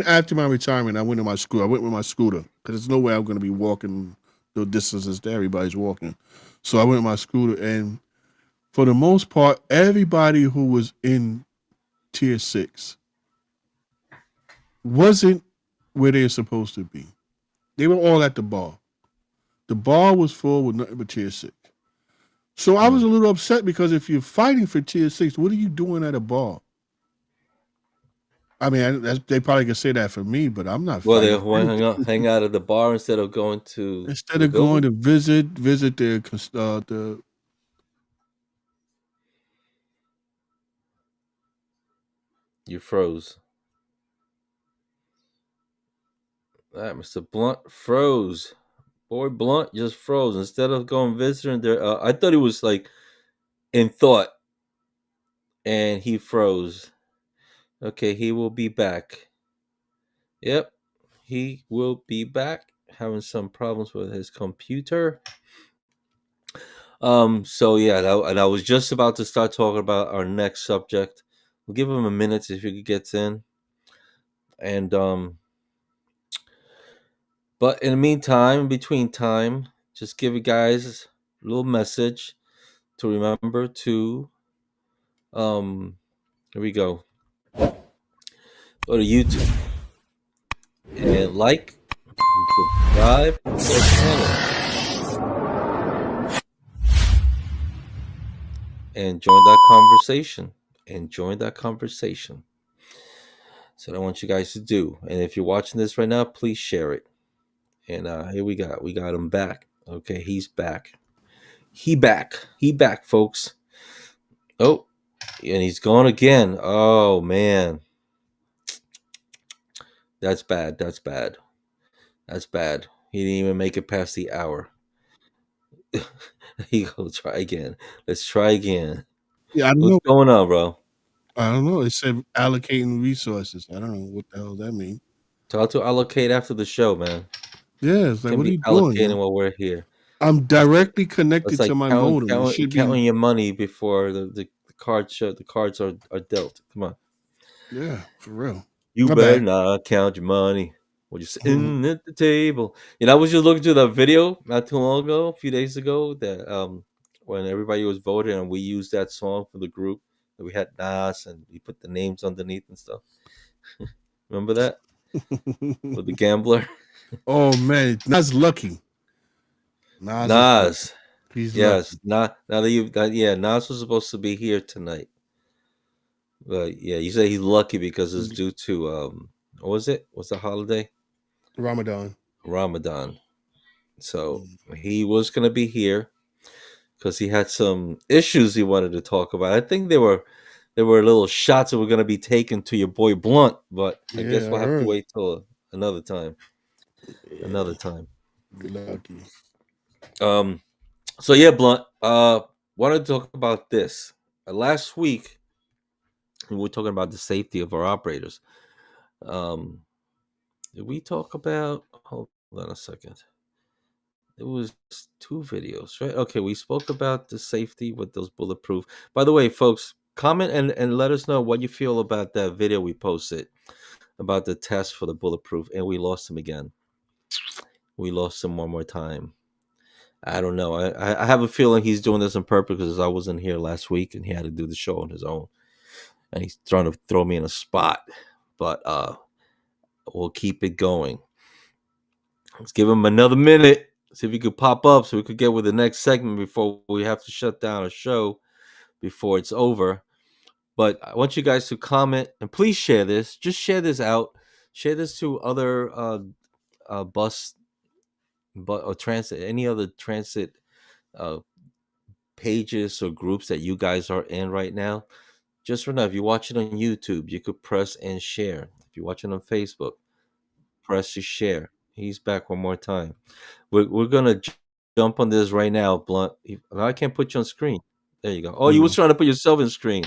after my retirement, I went to my school. I went with my scooter because there's no way I'm going to be walking the distances that everybody's walking. So I went with my scooter, and for the most part, everybody who was in tier 6 wasn't where they're supposed to be. They were all at the bar. The bar was full with nothing but tier 6. So I was Mm. a little upset because if you're fighting for tier 6, what are you doing at a bar? I mean, they probably could say that for me, but I'm not Well, they fighting for want to anything. hang out at the bar instead of going to Instead the of going building. to visit the You froze. All right, Mr. Blunt froze. Boy Blunt just froze. Instead of going visiting there, I thought he was like in thought, and he froze. Okay, he will be back. Yep, he will be back. Having some problems with his computer. So yeah, and I was just about to start talking about our next subject. We'll give him a minute if he gets in, and but in the meantime, in between time, just give you guys a little message to remember to here we go. Go to YouTube and like and subscribe to our channel and join that conversation. And join that conversation. So I want you guys to do. And if you're watching this right now, please share it. And here we got him back. Okay, he's back. He back, folks. Oh, and he's gone again. Oh man, that's bad. That's bad. That's bad. He didn't even make it past the hour. He go try again. Let's try again. yeah, I don't What's know. going on, bro? I don't know. It said allocating resources. I don't know what the hell that means. Talk to allocate after the show, man. Yeah, it's like, Can what are be you doing, man? allocating while we're here. I'm That's like directly that's connected like to my modem. It should be, counting your money before the cards show the cards are dealt. Come on. yeah, for real. You My better bad. not count your money. We're just sitting at the table. I was just looking to the video not too long ago, a few days ago, that when everybody was voting and we used that song for the group that we had Nas and we put the names underneath and stuff. Remember that with the gambler? Oh man, Nas lucky. Nas is lucky. Nas. He's Yes. lucky. Now that yeah, Nas was supposed to be here tonight. But yeah, you say he's lucky because it's due to what was it? What's the holiday? Ramadan. Ramadan. So Mm. he was gonna be here because he had some issues he wanted to talk about. I think there were little shots that were gonna be taken to your boy Blunt, but I Yeah, guess I we'll have to heard. wait till another time. Another Yeah, time. lucky. Um. So yeah, Blunt. Wanted to talk about this. Last week we were talking about the safety of our operators. Um. Did we talk about? Hold on a second. It was two videos, right? Okay, we spoke about the safety with those bulletproof. By the way, folks, comment and let us know what you feel about that video we posted about the test for the bulletproof, and we lost him again. We lost him one more time. I don't know. I have a feeling he's doing this on purpose because I wasn't here last week and he had to do the show on his own, and he's trying to throw me in a spot. But we'll keep it going. Let's give him another minute. See if he could pop up so we could get with the next segment before we have to shut down a show before it's over. But I want you guys to comment and please share this. Just share this out. Share this to other bus, but or transit, any other transit uh, pages or groups that you guys are in right now. Just for now, if you watch it on YouTube, you could press and share. If you're watching on Facebook, press to share. He's back one more time. We're gonna jump on this right now, Blunt. I can't put you on screen. There you go. Oh, you was Mm, trying to put yourself in screen.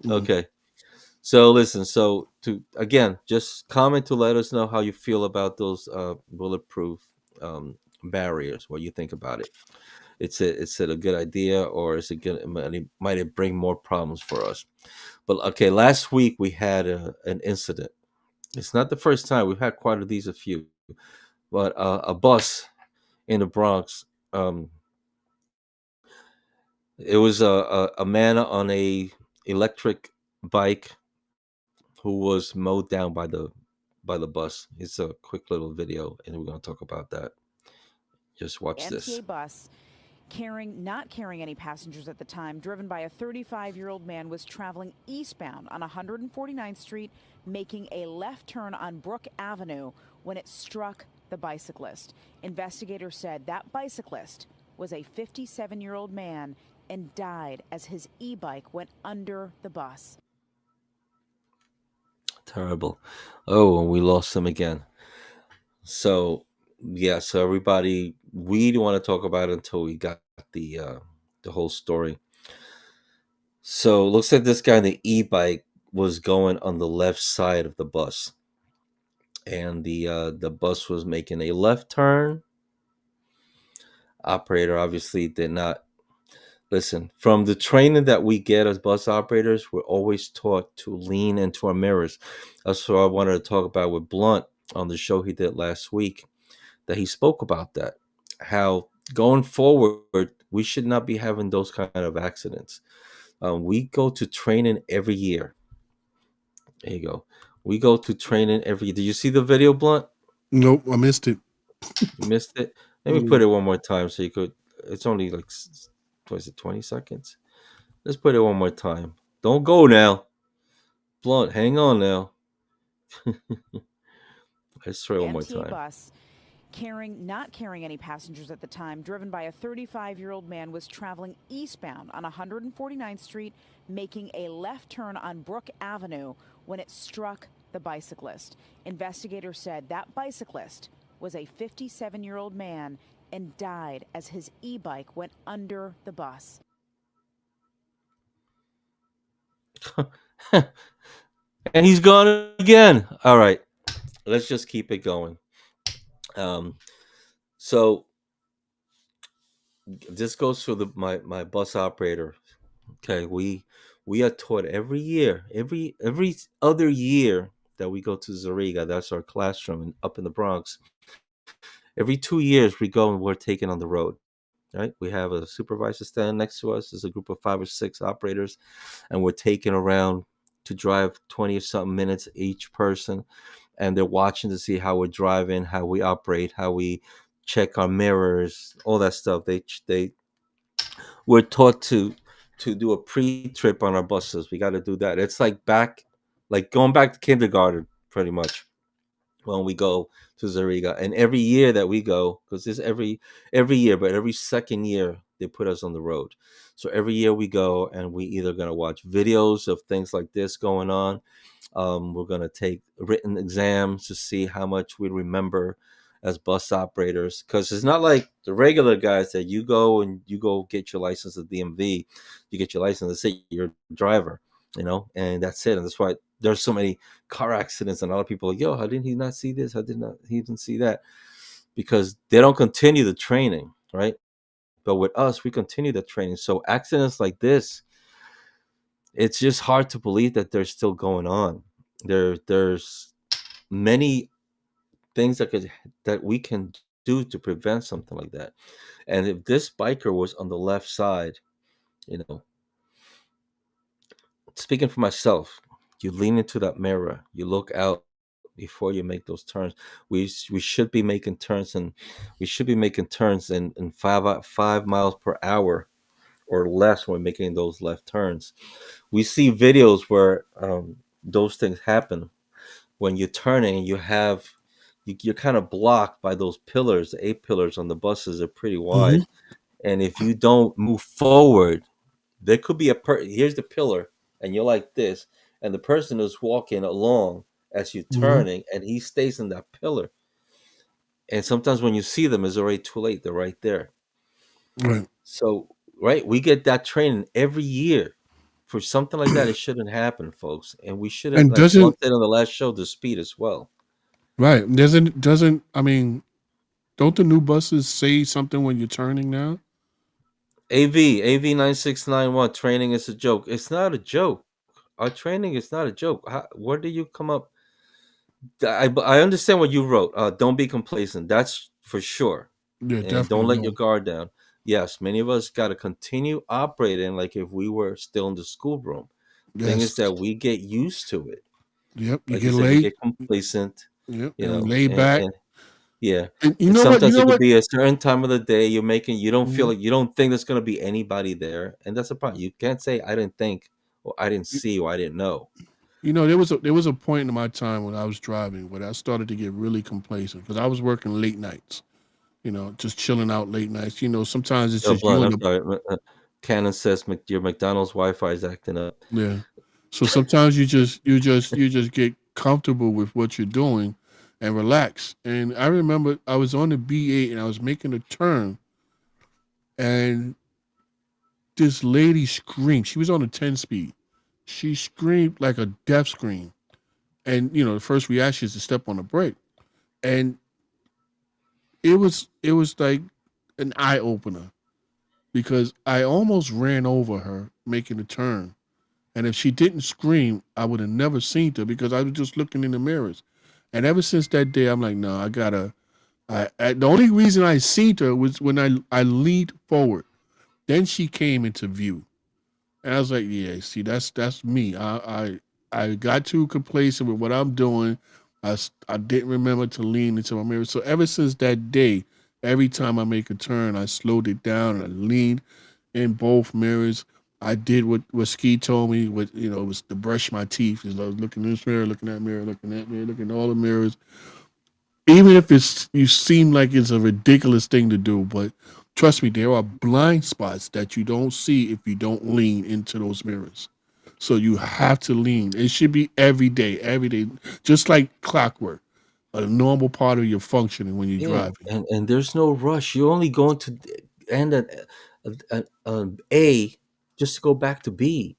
mm. Okay. So listen. So to again, just comment to let us know how you feel about those bulletproof barriers. What you think about it. It's it a good idea or is it gonna might it bring more problems for us? But okay, last week we had an incident. It's not the first time we've had quite a few, but a bus in the Bronx. Um, It was a man on a electric bike who was mowed down by the bus. It's a quick little video, and we're gonna talk about that. Just watch MTA this. bus not carrying any passengers at the time, driven by a 35-year-old man, was traveling eastbound on 149th Street, making a left turn on Brook Avenue when it struck the bicyclist. Investigators said that bicyclist was a 57-year-old man and died as his e-bike went under the bus. Terrible. Oh, and we lost him again. So yeah, so everybody, we don't want to talk about it until we got the whole story. So it looks like this guy on the e-bike was going on the left side of the bus, and the bus was making a left turn. Operator obviously did not listen. From the training that we get as bus operators, we're always taught to lean into our mirrors. That's what I wanted to talk about with Blunt on the show he did last week. That he spoke about that, how going forward we should not be having those kind of accidents. We go to training every year. There you go. We go to training every year. Did you see the video, Blunt? Nope, I missed it. You missed it. Let me put Mm. it one more time so you could. It's only like what is it, 20 seconds? Let's put it one more time. Don't go now, Blunt. Hang on now. Let's try one more MTA time. bus not carrying any passengers at the time, driven by a 35-year-old man, was traveling eastbound on 149th Street, making a left turn on Brook Avenue when it struck the bicyclist. Investigators said that bicyclist was a 57-year-old man and died as his e-bike went under the bus. And he's gone again. All right, let's just keep it going. Um, so this goes for my bus operator. Okay, we are taught every year, every other year that we go to Zariga. That's our classroom up in the Bronx. Every 2 years we go and we're taken on the road. Right, we have a supervisor standing next to us. There's a group of 5 or 6 operators, and we're taken around to drive 20 or something minutes each person, and they're watching to see how we're driving, how we operate, how we check our mirrors, all that stuff. They we're taught to do a pre-trip on our buses. We got to do that. It's like going back to kindergarten, pretty much, when we go to Zariga. And every year that we go, because this every year, but every second year they put us on the road. So every year we go, and we either gonna watch videos of things like this going on. We're gonna take written exams to see how much we remember as bus operators, because it's not like the regular guys that you go and you go get your license at DMV, you get your license, that's it, you're a driver, and that's it. And that's why there's so many car accidents, and a lot of people are like, yo, how didn't he not see this? How did not he didn't see that? Because they don't continue the training, right? But with us, we continue the training. So accidents like this, it's just hard to believe that they're still going on. There's many things that we can do to prevent something like that. And if this biker was on the left side, you know, speaking for myself, you lean into that mirror, you look out before you make those turns. We should be making turns, and we should be making turns in 5 miles per hour or less when making those left turns. We see videos where those things happen when you're turning and you're kind of blocked by those pillars. The 8 pillars on the buses are pretty Mm-hmm. wide, and if you don't move forward, there could be here's the pillar, and you're like this, and the person is walking along as you're Mm-hmm. turning, and he stays in that pillar. And sometimes when you see them, it's already too late. They're right there. Right. So, right, we get that training every year. For something like that, it shouldn't happen, folks. And we shouldn't, And like Blunt doesn't said on the last show, the speed as well. right doesn't I mean, don't the new buses say something when you're turning now? AV 9691, training is a joke. It's not a joke. Our training is not a joke. Where do you come up? I understand what you wrote. Don't be complacent. That's for sure. Yeah, And don't definitely let your no. guard down. yes, many of us got to continue operating like if we were still in the schoolroom. Thing is Yes. that we get used to it. Yep. You Like you get said, we late. get complacent, Yep. you And we know, lay back. and yeah. And you And know what? You sometimes know it could what? be a certain time of the day you're making, you don't feel Mhm. like, you don't think there's going to be anybody there. And that's the problem. You can't say, I didn't think, or I didn't You, see, or I didn't know. you know, there was a point in my time when I was driving where I started to get really complacent because I was working late nights. Just chilling out late nights. Sometimes it's Oh, just you Blunt, and I'm the sorry. Canon says your McDonald's Wi-Fi is acting up. yeah. So sometimes you just get comfortable with what you're doing and relax. And I remember I was on the B8 and I was making a turn and this lady screamed. She was on a 10 speed. She screamed like a death scream. And the first reaction is to step on the brake. And it was like an eye opener because I almost ran over her making a turn. And if she didn't scream, I would have never seen her because I was just looking in the mirrors. And ever since that day, I'm like, no, I gotta. The only reason I seen her was when I leaned forward. Then she came into view, and I was like, yeah, see, that's me. I got too complacent with what I'm doing. I didn't remember to lean into my mirror. So ever since that day, every time I make a turn, I slowed it down and I leaned in both mirrors. I did what Ski told me. It was to brush my teeth. I was looking in this mirror, looking at mirror, looking at mirror, looking at all the mirrors. Even if you seem like it's a ridiculous thing to do, but trust me, there are blind spots that you don't see if you don't lean into those mirrors. So you have to lean. It should be every day, just like clockwork, a normal part of your functioning when you're Yeah, driving. and there's no rush. You're only going to end at A just to go back to B.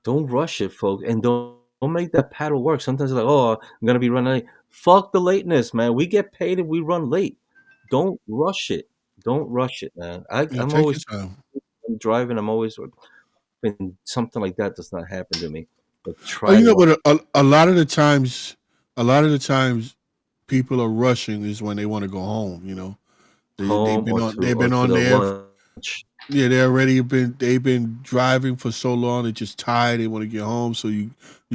Don't rush it, folks, and don't make that paddle work. Sometimes it's like, oh, I'm gonna be running late. Fuck the lateness, man. We get paid if we run late. Don't rush it. Don't rush it, man. I'm Take your always time. driving. I'm always when something like that does not happen to me. But Oh, try to run. what? A lot of the times, people are rushing is when they want to go home. They've Home been or on to they've been on the there. lunch. Yeah, they've been driving for so long. They're just tired. They want to get home. So you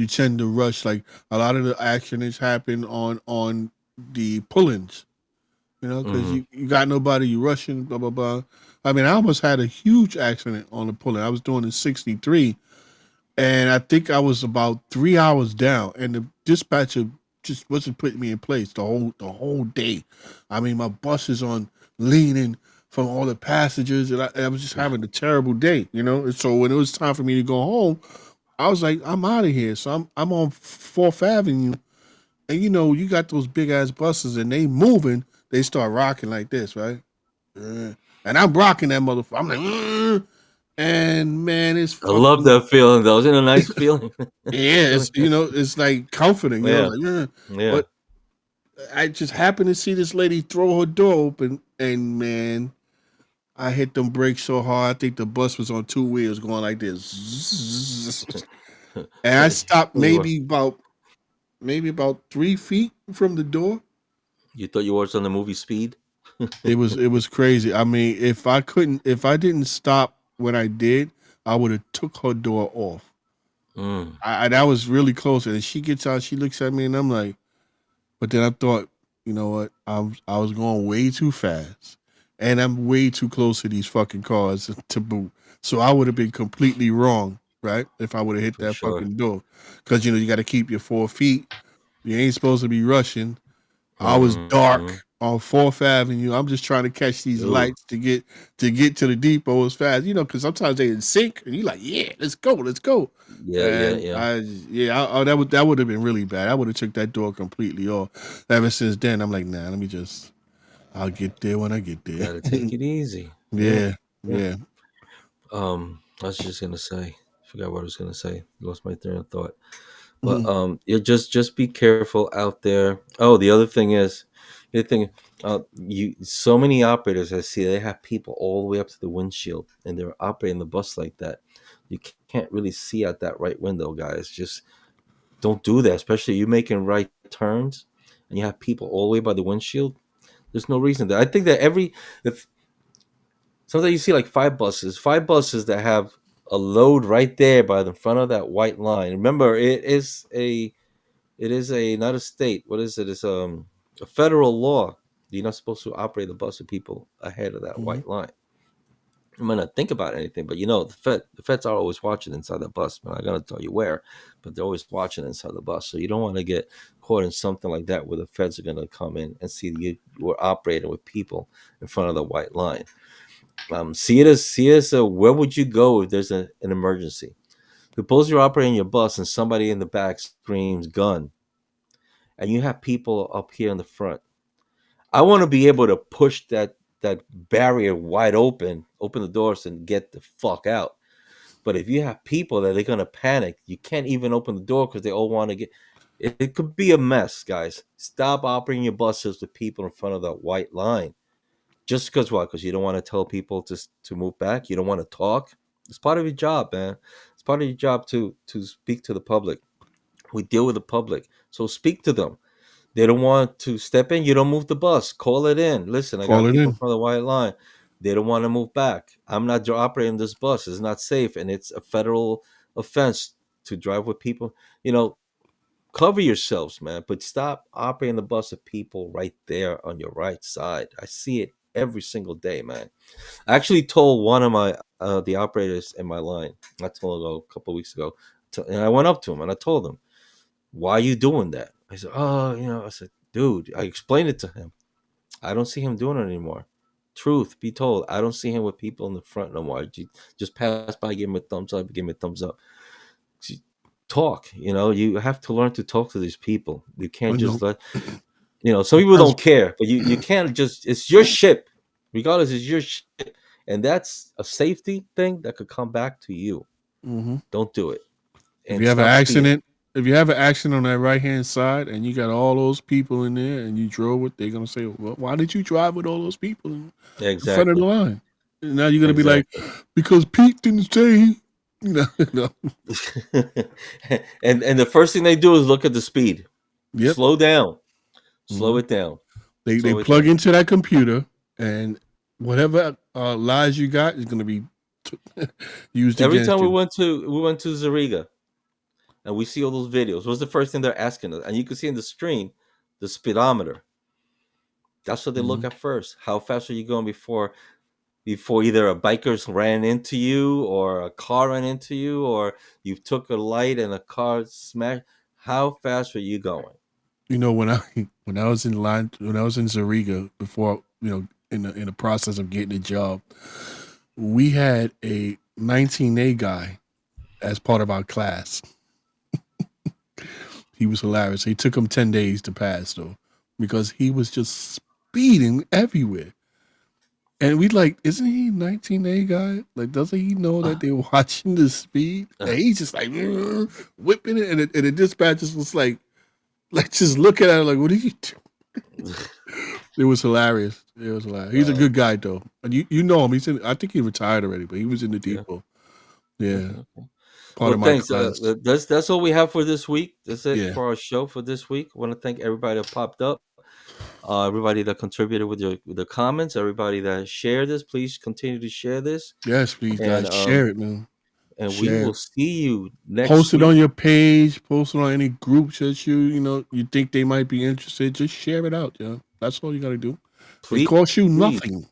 tend to rush. Like a lot of the action has happened on the pull-ins. Because Hmm. you got nobody. You rushing. Blah blah blah. I mean, I almost had a huge accident on the pull-in. I was doing the 63 and I think I was about 3 hours down, and the dispatcher just wasn't putting me in place the whole day. I mean, my bus is on leaning from all the passengers, and I was just having a terrible day, And so when it was time for me to go home, I was like, I'm out of here. So I'm on Fourth Avenue, and you got those big ass buses, and they moving, they start rocking like this, right? And I'm rocking that motherfucker. I'm like, and man, it's I love fucking that feeling, though. Isn't it a nice feeling? yeah, Feeling it's it's like comforting, yeah, like yeah. But I just happened to see this lady throw her door open, and man, I hit them brakes so hard. I think the bus was on two wheels going like this, and I stopped you were maybe about 3 feet from the door. you thought you watched on the movie Speed? It was crazy. I mean, if I didn't stop when I did, I would have took her door off. Mm, That was really close, and she gets out, she looks at me, and I'm like. But then I thought, you know what? I was going way too fast, and I'm way too close to these fucking cars to boot. So I would have been completely wrong, right? If I would have hit for that sure. fucking door, because you got to keep your 4 feet. You ain't supposed to be rushing. I was Mm-hmm. dark on Fourth Avenue. I'm just trying to catch these Ooh, lights to the depot as fast, because sometimes they in sync, and you like, yeah, let's go. yeah, yeah, And yeah. that would have been really bad. I would have took that door completely off. Ever since then, I'm like, nah, I'll get there when I get there. Got to take it easy. Yeah, Yeah, yeah. yeah. I was just gonna say, forgot what I was gonna say. Lost my train of thought. But Mhm. yeah, just be careful out there. Oh, the other thing, you so many operators I see they have people all the way up to the windshield, and they're operating the bus like that. You can't really see out that right window, guys. Just don't do that. Especially you making right turns, and you have people all the way by the windshield. There's no reason that I think that if Sometimes you see like five buses that have a load right there by the front of that white line. Remember, it is a not a state. What is it? It's a federal law. You're not supposed to operate the bus with people ahead of that Mhm. white line. I might not think about anything, but the feds are always watching inside the bus. I'm not gonna tell you where, but they're always watching inside the bus. So you don't want to get caught in something like that where the feds are gonna come in and see you were operating with people in front of the white line. See it as where would you go if there's an emergency? Suppose you're operating your bus and somebody in the back screams gun, and you have people up here in the front. I want to be able to push that barrier wide open the doors and get the fuck out. But if you have people that are gonna panic, you can't even open the door because they all want to get. It could be a mess, guys. Stop operating your buses with people in front of that white line. Just because what? Because you don't want to tell people to move back. You don't want to talk. It's part of your job, man. It's part of your job to speak to the public. We deal with the public, so speak to them. They don't want to step in. You don't move the bus. Call it in. Listen, I Call got it people in. from the white line. They don't want to move back. I'm not operating this bus. It's not safe, and it's a federal offense to drive with people. You know, cover yourselves, man. But stop operating the bus with people right there on your right side. I see it every single day, man. I actually told one of my the operators in my line. I told him a couple of weeks ago, and I went up to him and I told him, "Why are you doing that?" I said, "Oh, I said, dude." I explained it to him. I don't see him doing it anymore. Truth be told, I don't see him with people in the front no more. Just pass by, give him a thumbs up, give him a thumbs up. Talk. You have to learn to talk to these people. You I can't just know. let. Some people Because don't care, but you can't just. It's your ship, regardless. It's your ship, and that's a safety thing that could come back to you. mhm. Don't do it, if and you have an stop speeding. accident, if you have an accident on that right hand side, and you got all those people in there, and you drove it, they're gonna say, "Well, why did you drive with all those people in front of the Exactly, line?" And now you're gonna be like, exactly. "Because Pete didn't say he," you know. No. and the first thing they do is look at the speed. Yep. Slow down. Slow Mhm. it down. They Slow it plug down. into that computer, and whatever lies you got is gonna be used Every time against we you. went to Zariga and we see all those videos, what's the first thing they're asking us? And you can see in the screen the speedometer. That's what they look Mhm. at first. How fast are you going before either a biker's ran into you or a car ran into you or you took a light and a car smashed? How fast are you going? When I when I was in line when I was in Zariga before in the process of getting a job, we had a 19A guy as part of our class. He was hilarious. He took him 10 days to pass though, because he was just speeding everywhere. And we like, isn't he 19A guy? Like, doesn't he know that they're watching the speed? And he's just like whipping it, and the dispatchers was like just look at it like, what are you doing? It was hilarious. It was hilarious. He's a Wow. good guy though. And you know him. I think he retired already, but he was in the Yeah. depot. Yeah, Okay. part Well, of my thanks. class. That's all we have for this week. That's it Yeah. for our show for this week. I want to thank everybody that popped up, everybody that contributed with the comments, everybody that shared this. Please continue to share this, Yes, please, and guys. Share it, man. we Share will it. see you next Post it week. on your page. Post it on any groups that you think they might be interested. Just share it out, yeah. That's all you gotta do. It Please, costs you please, nothing.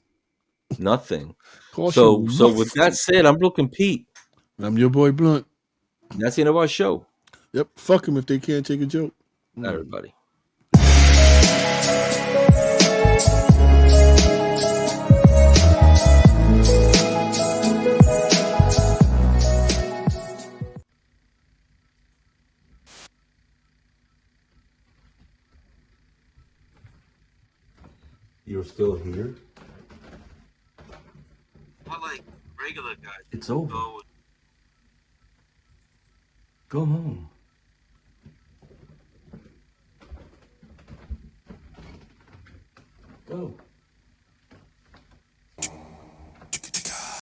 nothing. Costs you So with that nothing. said, I'm Brooklyn Pete. I'm your boy Blunt. That's the end of our show. Yep. Fuck them if they can't take a joke. Mm. Everybody. You're still here? Not like regular guys. It's over. Go home. Go.